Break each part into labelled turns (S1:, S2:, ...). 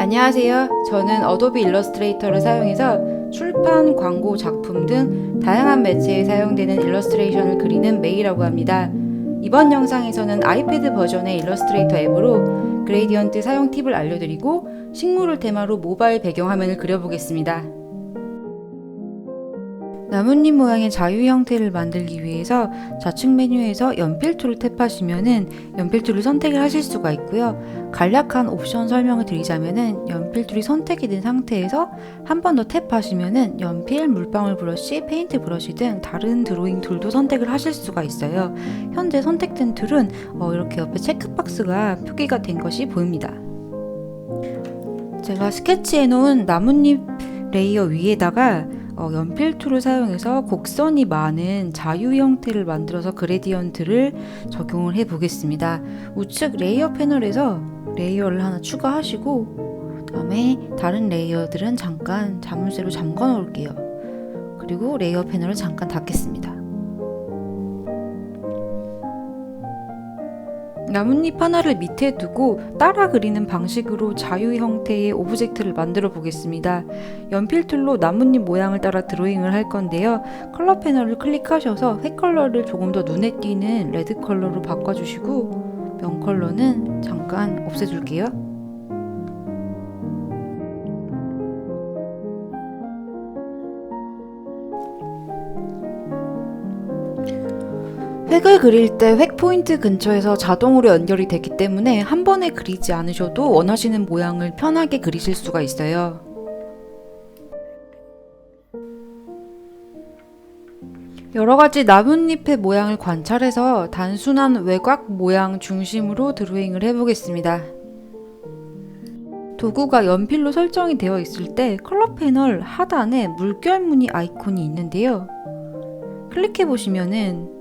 S1: 안녕하세요. 저는 어도비 일러스트레이터를 사용해서 출판, 광고, 작품 등 다양한 매체에 사용되는 일러스트레이션을 그리는 메이라고 합니다. 이번 영상에서는 아이패드 버전의 일러스트레이터 앱으로 그레이디언트 사용 팁을 알려드리고 식물을 테마로 모바일 배경화면을 그려보겠습니다. 나뭇잎 모양의 자유 형태를 만들기 위해서 좌측 메뉴에서 연필 툴을 탭하시면은 연필 툴을 선택을 하실 수가 있고요. 간략한 옵션 설명을 드리자면은 연필 툴이 선택이 된 상태에서 한 번 더 탭하시면은 연필, 물방울 브러쉬, 페인트 브러쉬 등 다른 드로잉 툴도 선택을 하실 수가 있어요. 현재 선택된 툴은 이렇게 옆에 체크박스가 표기가 된 것이 보입니다. 제가 스케치해 놓은 나뭇잎 레이어 위에다가 연필 툴을 사용해서 곡선이 많은 자유 형태를 만들어서 그레디언트를 적용을 해 보겠습니다. 우측 레이어 패널에서 레이어를 하나 추가하시고 그다음에 다른 레이어들은 잠깐 자물쇠로 잠궈 놓을게요. 그리고 레이어 패널을 잠깐 닫겠습니다. 나뭇잎 하나를 밑에 두고 따라 그리는 방식으로 자유 형태의 오브젝트를 만들어 보겠습니다. 연필 툴로 나뭇잎 모양을 따라 드로잉을 할 건데요. 컬러 패널을 클릭하셔서 색 컬러를 조금 더 눈에 띄는 레드 컬러로 바꿔주시고 면 컬러는 잠깐 없애줄게요. 획을 그릴 때 획 포인트 근처에서 자동으로 연결이 되기 때문에 한 번에 그리지 않으셔도 원하시는 모양을 편하게 그리실 수가 있어요. 여러가지 나뭇잎의 모양을 관찰해서 단순한 외곽 모양 중심으로 드로잉을 해보겠습니다. 도구가 연필로 설정이 되어 있을 때 컬러 패널 하단에 물결 무늬 아이콘이 있는데요. 클릭해 보시면은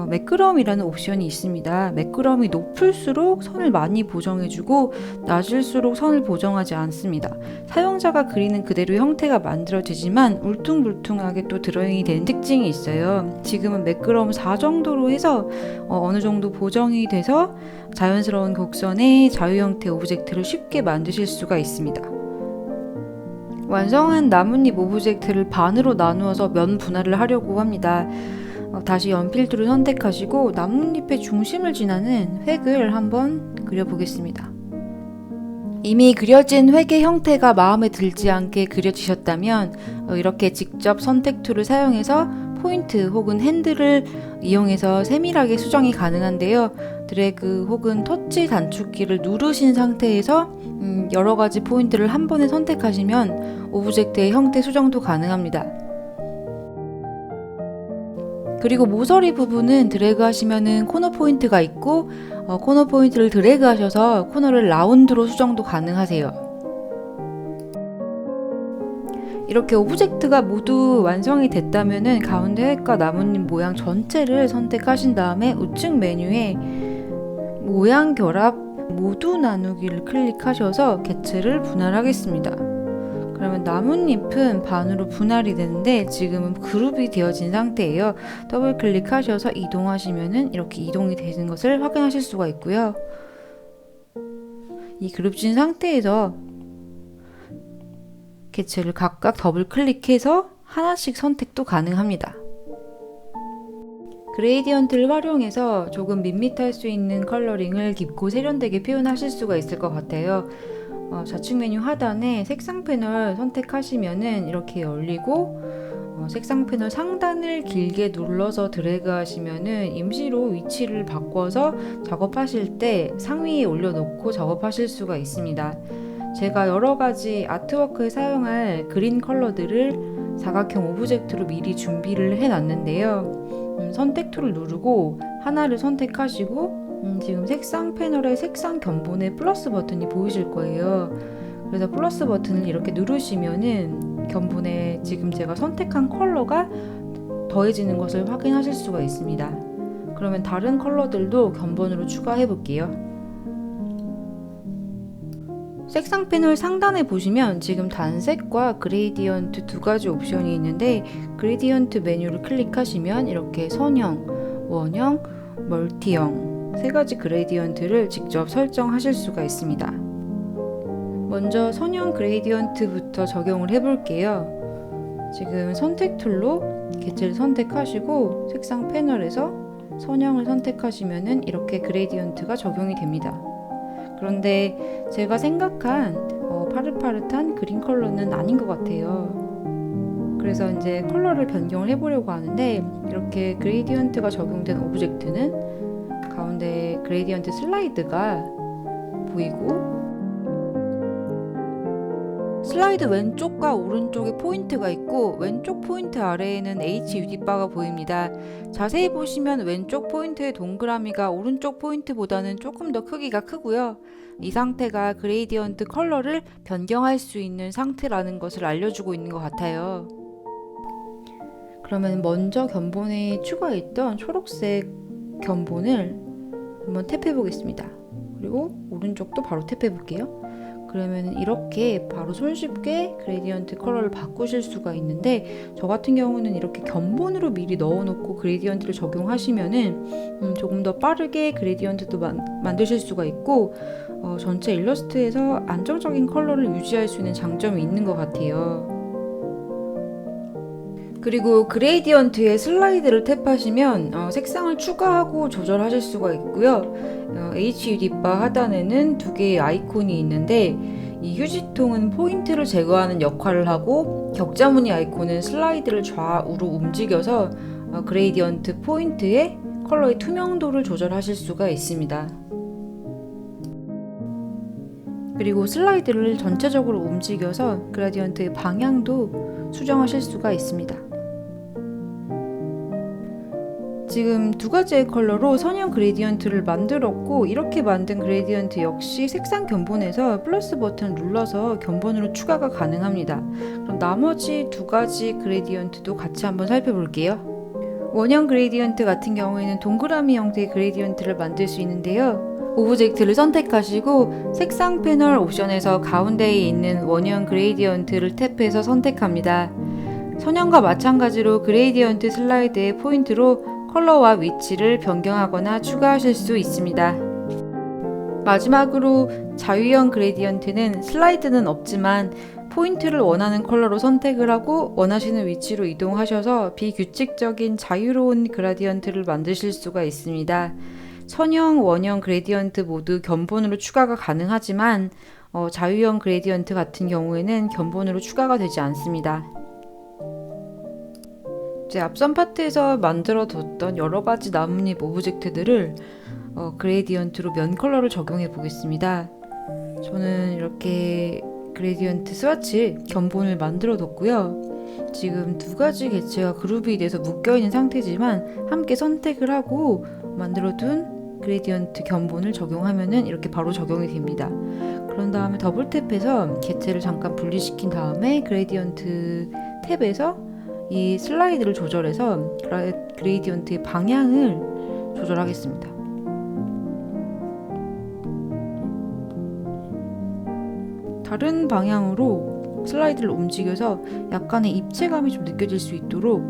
S1: 매끄러움이라는 옵션이 있습니다. 매끄러움이 높을수록 선을 많이 보정해주고 낮을수록 선을 보정하지 않습니다. 사용자가 그리는 그대로 형태가 만들어지지만 울퉁불퉁하게 또 드로잉이 되는 특징이 있어요. 지금은 매끄러움 4 정도로 해서 어느 정도 보정이 돼서 자연스러운 곡선의 자유 형태 오브젝트를 쉽게 만드실 수가 있습니다. 완성한 나뭇잎 오브젝트를 반으로 나누어서 면 분할을 하려고 합니다. 다시 연필 툴을 선택하시고 나뭇잎의 중심을 지나는 획을 한번 그려보겠습니다. 이미 그려진 획의 형태가 마음에 들지 않게 그려지셨다면 이렇게 직접 선택 툴을 사용해서 포인트 혹은 핸들을 이용해서 세밀하게 수정이 가능한데요. 드래그 혹은 터치 단축키를 누르신 상태에서 여러가지 포인트를 한 번에 선택하시면 오브젝트의 형태 수정도 가능합니다. 그리고 모서리 부분은 드래그 하시면은 코너 포인트가 있고 코너 포인트를 드래그 하셔서 코너를 라운드로 수정도 가능하세요. 이렇게 오브젝트가 모두 완성이 됐다면은 가운데 획과 나뭇잎 모양 전체를 선택하신 다음에 우측 메뉴에 모양 결합 모두 나누기를 클릭하셔서 개체를 분할하겠습니다. 그러면 나뭇잎은 반으로 분할이 되는데 지금은 그룹이 되어진 상태예요. 더블 클릭하셔서 이동하시면은 이렇게 이동이 되는 것을 확인하실 수가 있고요. 이 그룹진 상태에서 개체를 각각 더블 클릭해서 하나씩 선택도 가능합니다. 그레이디언트를 활용해서 조금 밋밋할 수 있는 컬러링을 깊고 세련되게 표현하실 수가 있을 것 같아요. 좌측 메뉴 하단에 색상 패널 선택하시면은 이렇게 열리고 색상 패널 상단을 길게 눌러서 드래그 하시면은 임시로 위치를 바꿔서 작업하실 때 상위에 올려놓고 작업하실 수가 있습니다. 제가 여러가지 아트워크에 사용할 그린 컬러들을 사각형 오브젝트로 미리 준비를 해놨는데요. 선택 툴을 누르고 하나를 선택하시고 지금 색상 패널의 색상 견본에 플러스 버튼이 보이실 거예요. 그래서 플러스 버튼을 이렇게 누르시면은 견본에 지금 제가 선택한 컬러가 더해지는 것을 확인하실 수가 있습니다. 그러면 다른 컬러들도 견본으로 추가해 볼게요. 색상 패널 상단에 보시면 지금 단색과 그레이디언트 두 가지 옵션이 있는데 그레이디언트 메뉴를 클릭하시면 이렇게 선형, 원형, 멀티형 세 가지 그레이디언트를 직접 설정하실 수가 있습니다. 먼저 선형 그레이디언트부터 적용을 해볼게요. 지금 선택 툴로 개체를 선택하시고 색상 패널에서 선형을 선택하시면은 이렇게 그레이디언트가 적용이 됩니다. 그런데 제가 생각한 파릇파릇한 그린 컬러는 아닌 것 같아요. 그래서 이제 컬러를 변경을 해보려고 하는데, 이렇게 그레이디언트가 적용된 오브젝트는 가운데 그레이디언트 슬라이드가 보이고, 슬라이드 왼쪽과 오른쪽에 포인트가 있고 왼쪽 포인트 아래에는 HUD 바가 보입니다. 자세히 보시면 왼쪽 포인트의 동그라미가 오른쪽 포인트보다는 조금 더 크기가 크고요. 이 상태가 그레이디언트 컬러를 변경할 수 있는 상태라는 것을 알려주고 있는 것 같아요. 그러면 먼저 견본에 추가했던 초록색 견본을 한번 탭해 보겠습니다. 그리고 오른쪽도 바로 탭해 볼게요. 그러면 이렇게 바로 손쉽게 그레디언트 컬러를 바꾸실 수가 있는데, 저 같은 경우는 이렇게 견본으로 미리 넣어놓고 그레디언트를 적용하시면은 조금 더 빠르게 그레디언트도 만드실 수가 있고, 전체 일러스트에서 안정적인 컬러를 유지할 수 있는 장점이 있는 것 같아요. 그리고 그레이디언트에 슬라이드를 탭하시면 색상을 추가하고 조절하실 수가 있고요. HUD 바 하단에는 두 개의 아이콘이 있는데, 이 휴지통은 포인트를 제거하는 역할을 하고 격자무늬 아이콘은 슬라이드를 좌우로 움직여서 그레이디언트 포인트의 컬러의 투명도를 조절하실 수가 있습니다. 그리고 슬라이드를 전체적으로 움직여서 그레디언트의 방향도 수정하실 수가 있습니다. 지금 두 가지의 컬러로 선형 그레디언트를 만들었고, 이렇게 만든 그레디언트 역시 색상 견본에서 플러스 버튼 눌러서 견본으로 추가가 가능합니다. 그럼 나머지 두 가지 그레디언트도 같이 한번 살펴볼게요. 원형 그레디언트 같은 경우에는 동그라미 형태의 그레디언트를 만들 수 있는데요. 오브젝트를 선택하시고 색상 패널 옵션에서 가운데에 있는 원형 그레디언트를 탭해서 선택합니다. 선형과 마찬가지로 그레디언트 슬라이드의 포인트로 컬러와 위치를 변경하거나 추가하실 수 있습니다. 마지막으로 자유형 그레디언트는 슬라이드는 없지만 포인트를 원하는 컬러로 선택을 하고 원하시는 위치로 이동하셔서 비규칙적인 자유로운 그라디언트를 만드실 수가 있습니다. 선형, 원형 그레디언트 모두 견본으로 추가가 가능하지만 자유형 그레디언트 같은 경우에는 견본으로 추가가 되지 않습니다. 이제 앞선 파트에서 만들어 뒀던 여러 가지 나뭇잎 오브젝트들을 그레디언트로 면 컬러를 적용해 보겠습니다. 저는 이렇게 그레디언트 스와치 견본을 만들어 뒀고요. 지금 두 가지 개체가 그룹이 돼서 묶여 있는 상태지만 함께 선택을 하고 만들어 둔 그레디언트 견본을 적용하면은 이렇게 바로 적용이 됩니다. 그런 다음에 더블 탭해서 개체를 잠깐 분리시킨 다음에 그레디언트 탭에서 이 슬라이드를 조절해서 그레이디언트의 방향을 조절하겠습니다. 다른 방향으로 슬라이드를 움직여서 약간의 입체감이 좀 느껴질 수 있도록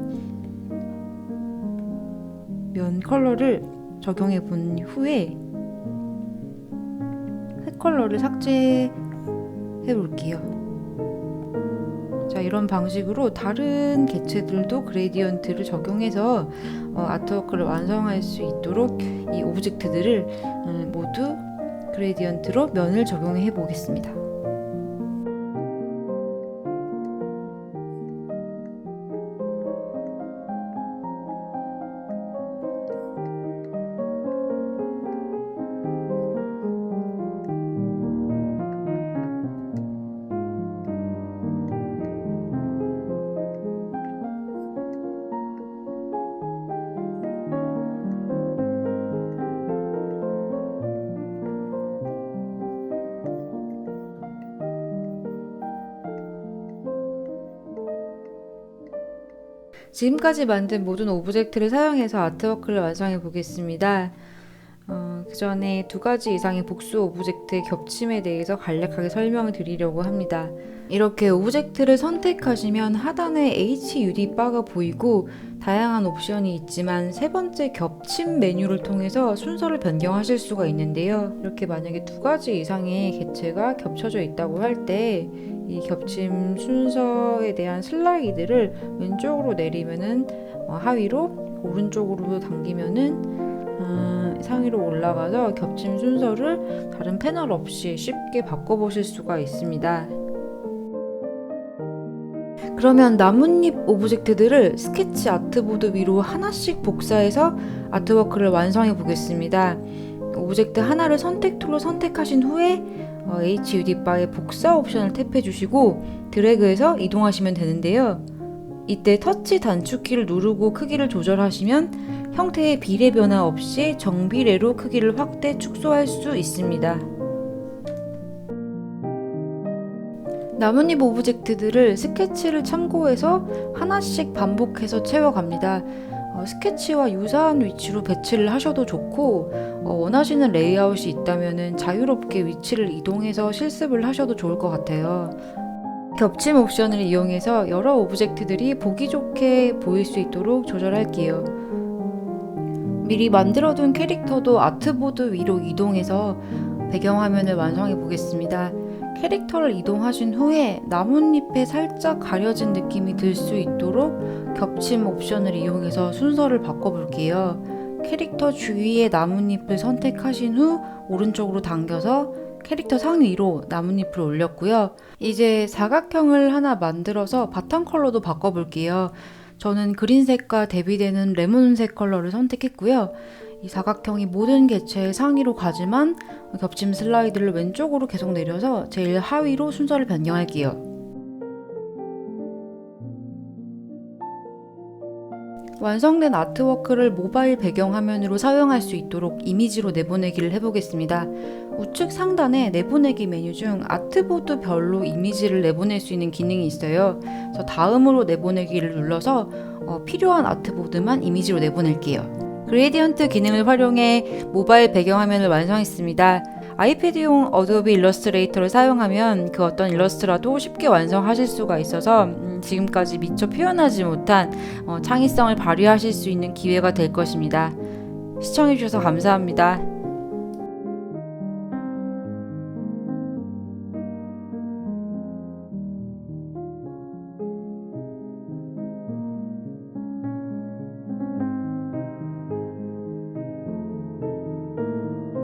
S1: 면 컬러를 적용해 본 후에 색 컬러를 삭제해 볼게요. 자, 이런 방식으로 다른 개체들도 그레디언트를 적용해서 아트워크를 완성할 수 있도록 이 오브젝트들을 모두 그레디언트로 면을 적용해 보겠습니다. 지금까지 만든 모든 오브젝트를 사용해서 아트워크를 완성해 보겠습니다. 그 전에 두 가지 이상의 복수 오브젝트의 겹침에 대해서 간략하게 설명을 드리려고 합니다. 이렇게 오브젝트를 선택하시면 하단에 HUD 바가 보이고 다양한 옵션이 있지만 세 번째 겹침 메뉴를 통해서 순서를 변경하실 수가 있는데요. 이렇게 만약에 2가지 이상의 객체가 겹쳐져 있다고 할 때 이 겹침 순서에 대한 슬라이드를 왼쪽으로 내리면은 하위로, 오른쪽으로 당기면은 상위로 올라가서 겹침 순서를 다른 패널 없이 쉽게 바꿔보실 수가 있습니다. 그러면 나뭇잎 오브젝트들을 스케치 아트보드 위로 하나씩 복사해서 아트워크를 완성해 보겠습니다. 오브젝트 하나를 선택 툴로 선택하신 후에 HUD 바의 복사 옵션을 탭해 주시고 드래그해서 이동하시면 되는데요. 이때 터치 단축키를 누르고 크기를 조절하시면 형태의 비례 변화 없이 정비례로 크기를 확대, 축소할 수 있습니다. 나뭇잎 오브젝트들을 스케치를 참고해서 하나씩 반복해서 채워갑니다. 스케치와 유사한 위치로 배치를 하셔도 좋고 원하시는 레이아웃이 있다면 자유롭게 위치를 이동해서 실습을 하셔도 좋을 것 같아요. 겹침 옵션을 이용해서 여러 오브젝트들이 보기 좋게 보일 수 있도록 조절할게요. 미리 만들어둔 캐릭터도 아트보드 위로 이동해서 배경화면을 완성해 보겠습니다. 캐릭터를 이동하신 후에 나뭇잎에 살짝 가려진 느낌이 들 수 있도록 겹침 옵션을 이용해서 순서를 바꿔볼게요. 캐릭터 주위의 나뭇잎을 선택하신 후 오른쪽으로 당겨서 캐릭터 상위로 나뭇잎을 올렸고요. 이제 사각형을 하나 만들어서 바탕 컬러도 바꿔볼게요. 저는 그린색과 대비되는 레몬색 컬러를 선택했고요. 이 사각형이 모든 객체의 상위로 가지만 겹침 슬라이드를 왼쪽으로 계속 내려서 제일 하위로 순서를 변경할게요. 완성된 아트워크를 모바일 배경화면으로 사용할 수 있도록 이미지로 내보내기를 해보겠습니다. 우측 상단에 내보내기 메뉴 중 아트보드별로 이미지를 내보낼 수 있는 기능이 있어요. 그래서 다음으로 내보내기를 눌러서 필요한 아트보드만 이미지로 내보낼게요. 그레디언트 기능을 활용해 모바일 배경화면을 완성했습니다. 아이패드용 어도비 일러스트레이터를 사용하면 그 어떤 일러스트라도 쉽게 완성하실 수가 있어서 지금까지 미처 표현하지 못한 창의성을 발휘하실 수 있는 기회가 될 것입니다. 시청해주셔서 감사합니다.